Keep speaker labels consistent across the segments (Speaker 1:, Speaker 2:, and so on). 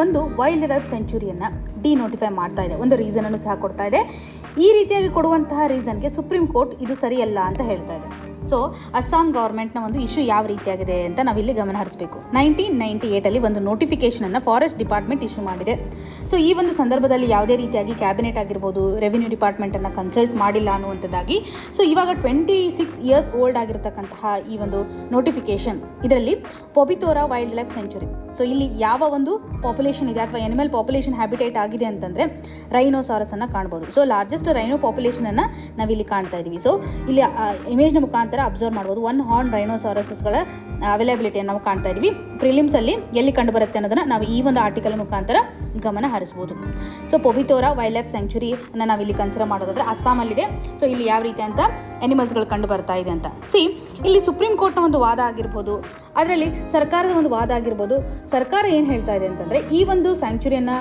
Speaker 1: ಒಂದು wild life ಸೆಂಚುರಿಯನ್ನು denotify ಮಾಡ್ತಾ ಇದೆ. ಒಂದು ರೀಸನನ್ನು ಸಹ ಕೊಡ್ತಾ ಇದೆ. ಈ ರೀತಿಯಾಗಿ ಕೊಡುವಂತಹ ರೀಸನ್ಗೆ ಸುಪ್ರೀಂ ಕೋರ್ಟ್ ಇದು ಸರಿಯಲ್ಲ ಅಂತ ಹೇಳ್ತಾ ಇದೆ. ಸೊ ಅಸ್ಸಾಂ ಗೌರ್ಮೆಂಟ್ನ ಒಂದು ಇಶ್ಯೂ ಯಾವ ರೀತಿಯಾಗಿದೆ ಅಂತ ನಾವಿಲ್ಲಿ ಗಮನ ಹರಿಸಬೇಕು. 1998 ಒಂದು ನೋಟಿಫಿಕೇಷನನ್ನು ಫಾರೆಸ್ಟ್ ಡಿಪಾರ್ಟ್ಮೆಂಟ್ ಇಶ್ಯೂ ಮಾಡಿದೆ. ಸೊ ಈ ಒಂದು ಸಂದರ್ಭದಲ್ಲಿ ಯಾವುದೇ ರೀತಿಯಾಗಿ ಕ್ಯಾಬಿನೆಟ್ ಆಗಿರ್ಬೋದು, ರೆವಿನ್ಯೂ ಡಿಪಾರ್ಟ್ಮೆಂಟನ್ನು ಕನ್ಸಲ್ಟ್ ಮಾಡಿಲ್ಲ ಅನ್ನುವಂಥದ್ದಾಗಿ. ಸೊ ಇವಾಗ 26 ಇಯರ್ಸ್ ಓಲ್ಡ್ ಆಗಿರತಕ್ಕಂತಹ ಈ ಒಂದು ನೋಟಿಫಿಕೇಷನ್, ಇದರಲ್ಲಿ ಪೊಬಿತೋರಾ ವೈಲ್ಡ್ ಲೈಫ್ ಸೆಂಚುರಿ. ಸೊ ಇಲ್ಲಿ ಯಾವ ಒಂದು ಪಾಪ್ಯುಲೇಷನ್ ಇದೆ ಅಥವಾ ಎನಿಮಲ್ ಪಾಪ್ಯುಲೇಷನ್ ಹ್ಯಾಬಿಟೇಟ್ ಆಗಿದೆ ಅಂತಂದರೆ ರೈನೋಸಾರಸನ್ನು ಕಾಣ್ಬೋದು. ಸೊ ಲಾರ್ಜೆಸ್ಟ್ ರೈನೋ ಪಾಪ್ಯುಲೇಷನನ್ನು ನಾವಿಲ್ಲಿ ಕಾಣ್ತಾ ಇದ್ದೀವಿ. ಸೊ ಇಲ್ಲಿ ಇಮೇಜ್ನ ಮುಖಾಂತರ ಅಬ್ಸರ್ವ್ ಮಾಡ್ಬೋದು. 1 ಹಾರ್ನ್ ರೈನೋಸಾರಸಸ್ಗಳ ಅವೈಲಬಿಲಿಟಿಯನ್ನು ನಾವು ಕಾಣ್ತಾ ಇದ್ದೀವಿ. ಪ್ರಿಲಿಮ್ಸಲ್ಲಿ ಎಲ್ಲಿ ಕಂಡು ಬರುತ್ತೆ ಅನ್ನೋದನ್ನು ನಾವು ಈ ಒಂದು ಆರ್ಟಿಕಲ್ ಮುಖಾಂತರ ಗಮನ ಹರಿಸ್ಬೋದು. ಸೊ ಪೊಬಿತೋರಾ ವೈಲ್ಡ್ ಲೈಫ್ ಸೆಂಚುರಿಯನ್ನು ನಾವಿಲ್ಲಿ ಕನ್ಸಿಡರ್ ಮಾಡೋದಾದರೆ ಅಸ್ಸಾಮಲ್ಲಿದೆ. ಸೊ ಇಲ್ಲಿ ಯಾವ ರೀತಿ ಅಂತ ಅನಿಮಲ್ಸ್ಗಳು ಕಂಡು ಬರ್ತಾ ಇದೆ ಅಂತ ಇಲ್ಲಿ ಸುಪ್ರೀಂ ಕೋರ್ಟ್ನ ಒಂದು ವಾದ ಆಗಿರ್ಬೋದು, ಅದರಲ್ಲಿ ಸರ್ಕಾರದ ಒಂದು ವಾದ ಆಗಿರ್ಬೋದು. ಸರ್ಕಾರ ಏನು ಹೇಳ್ತಾ ಇದೆ ಅಂತಂದರೆ, ಈ ಒಂದು ಸ್ಯಾಂಕ್ಚುರಿಯನ್ನು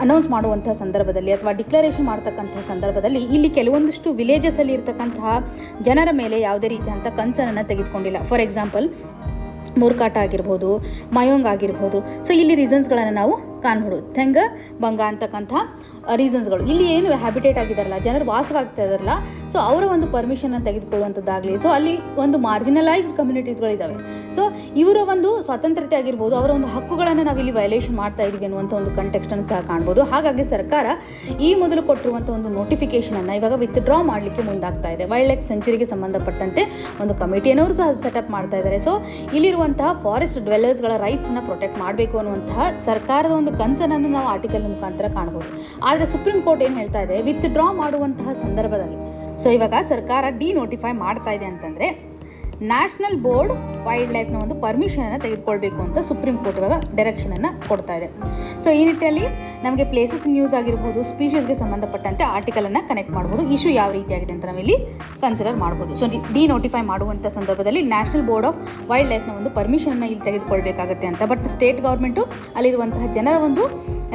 Speaker 1: ಅನೌನ್ಸ್ ಮಾಡುವಂಥ ಸಂದರ್ಭದಲ್ಲಿ ಅಥವಾ ಡಿಕ್ಲರೇಷನ್ ಮಾಡ್ತಕ್ಕಂಥ ಸಂದರ್ಭದಲ್ಲಿ ಇಲ್ಲಿ ಕೆಲವೊಂದಿಷ್ಟು ವಿಲೇಜಸಲ್ಲಿ ಇರ್ತಕ್ಕಂತಹ ಜನರ ಮೇಲೆ ಯಾವುದೇ ರೀತಿಯಂಥ ಕನ್ಸರ್ನನ್ನು ತೆಗೆದುಕೊಂಡಿಲ್ಲ. ಫಾರ್ ಎಕ್ಸಾಂಪಲ್ ಮುರ್ಕಾಟ ಆಗಿರ್ಬೋದು, ಮಯೋಂಗ್ ಆಗಿರ್ಬೋದು. ಸೊ ಇಲ್ಲಿ ರೀಸನ್ಸ್ಗಳನ್ನು ನಾವು ಕಾಣ್ಬೋದು. ಥೆಂಗ ಬಂಗ ಅಂತಕ್ಕಂಥ ರೀಸನ್ಸ್ಗಳು ಇಲ್ಲಿ ಏನು ಹ್ಯಾಬಿಟೇಟ್ ಆಗಿದ್ದಾರಲ್ಲ, ಜನರು ವಾಸವಾಗ್ತಾ ಇದಾರಲ್ಲ, ಸೊ ಅವರ ಒಂದು ಪರ್ಮಿಷನ್ನ ತೆಗೆದುಕೊಳ್ಳುವಂಥದ್ದಾಗಲಿ. ಸೊ ಅಲ್ಲಿ ಒಂದು ಮಾರ್ಜಿನಲೈಸ್ಡ್ ಕಮ್ಯುನಿಟೀಸ್ಗಳಿದ್ದಾವೆ. ಸೊ ಇವರ ಒಂದು ಸ್ವಾತಂತ್ರ್ಯತೆ ಆಗಿರ್ಬೋದು, ಅವರ ಒಂದು ಹಕ್ಕುಗಳನ್ನು ನಾವು ಇಲ್ಲಿ ವೈಲೇಷನ್ ಮಾಡ್ತಾ ಇದ್ದೀವಿ ಅನ್ನುವಂಥ ಒಂದು ಕಂಟೆಕ್ಸ್ಟನ್ನು ಸಹ ಕಾಣ್ಬೋದು. ಹಾಗಾಗಿ ಸರ್ಕಾರ ಈ ಮೊದಲು ಕೊಟ್ಟಿರುವಂಥ ಒಂದು ನೋಟಿಫಿಕೇಷನನ್ನು ಇವಾಗ ವಿತ್ಡ್ರಾ ಮಾಡಲಿಕ್ಕೆ ಮುಂದಾಗ್ತಾ ಇದೆ. ವೈಲ್ಡ್ ಲೈಫ್ ಸೆಂಚುರಿಗೆ ಸಂಬಂಧಪಟ್ಟಂತೆ ಒಂದು ಕಮಿಟಿಯನ್ನವರು ಸಹ ಸೆಟಪ್ ಮಾಡ್ತಾ ಇದ್ದಾರೆ. ಸೊ ಇಲ್ಲಿರುವಂತಹ ಫಾರೆಸ್ಟ್ ಡ್ವೆಲ್ಲರ್ಸ್ಗಳ ರೈಟ್ಸನ್ನು ಪ್ರೊಟೆಕ್ಟ್ ಮಾಡಬೇಕು ಅನ್ನುವಂತಹ ಸರ್ಕಾರದ ಒಂದು ಕನ್ಸರ್ನನ್ನು ನಾವು ಆರ್ಟಿಕಲ್ ಮುಖಾಂತರ ಕಾಣ್ಬೋದು. ಆದರೆ ಸುಪ್ರೀಂ ಕೋರ್ಟ್ ಏನು ಹೇಳ್ತಾ ಇದೆ, ವಿತ್ಡ್ರಾ ಮಾಡುವಂತಹ ಸಂದರ್ಭದಲ್ಲಿ ಸೊ ಇವಾಗ ಸರ್ಕಾರ ಡಿನೋಟಿಫೈ ಮಾಡ್ತಾ ಇದೆ ಅಂತಂದರೆ ನ್ಯಾಷನಲ್ ಬೋರ್ಡ್ ವೈಲ್ಡ್ ಲೈಫ್ನ ಒಂದು ಪರ್ಮಿಷನನ್ನು ತೆಗೆದುಕೊಳ್ಬೇಕು ಅಂತ ಸುಪ್ರೀಂ ಕೋರ್ಟ್ ಇವಾಗ ಡೈರೆಕ್ಷನನ್ನು ಕೊಡ್ತಾ ಇದೆ. ಸೊ ಈ ನಿಟ್ಟಿನಲ್ಲಿ ನಮಗೆ ಪ್ಲೇಸಸ್ ನ್ಯೂಸ್ ಆಗಿರ್ಬೋದು, ಸ್ಪೀಷೀಸ್ಗೆ ಸಂಬಂಧಪಟ್ಟಂತೆ ಆರ್ಟಿಕಲನ್ನು ಕನೆಕ್ಟ್ ಮಾಡ್ಬೋದು. ಇಶ್ಯೂ ಯಾವ ರೀತಿಯಾಗಿದೆ ಅಂತ ನಾವಿಲ್ಲಿ ಕನ್ಸಿಡರ್ ಮಾಡ್ಬೋದು. ಸೊ ಡಿನೋಟಿಫೈ ಮಾಡುವಂಥ ಸಂದರ್ಭದಲ್ಲಿ ನ್ಯಾಷನಲ್ ಬೋರ್ಡ್ ಆಫ್ ವೈಲ್ಡ್ ಲೈಫ್ನ ಒಂದು ಪರ್ಮಿಷನನ್ನು ಇಲ್ಲಿ ತೆಗೆದುಕೊಳ್ಬೇಕಾಗುತ್ತೆ ಅಂತ. ಬಟ್ ಸ್ಟೇಟ್ ಗೌರ್ಮೆಂಟು ಅಲ್ಲಿರುವಂತಹ ಜನರ ಒಂದು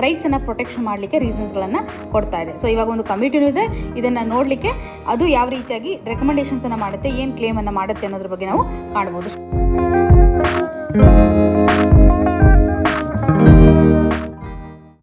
Speaker 1: ರೈಟ್ಸನ್ನು ಪ್ರೊಟೆಕ್ಷನ್ ಮಾಡಲಿಕ್ಕೆ ರೀಸನ್ಸ್ಗಳನ್ನು ಕೊಡ್ತಾ ಇದೆ. ಸೊ ಇವಾಗ ಒಂದು ಕಮಿಟಿನೂ ಇದೆ, ಇದನ್ನು ನೋಡಲಿಕ್ಕೆ ಅದು ಯಾವ ರೀತಿಯಾಗಿ ರೆಕಮೆಂಡೇಷನ್ಸನ್ನು ಮಾಡುತ್ತೆ, ಏನು ಕ್ಲೇಮನ್ನು ಮಾಡುತ್ತೆ ಅನ್ನೋದ್ರ ಬಗ್ಗೆ ನಾವು ಕಾಣ್ಬೋದು.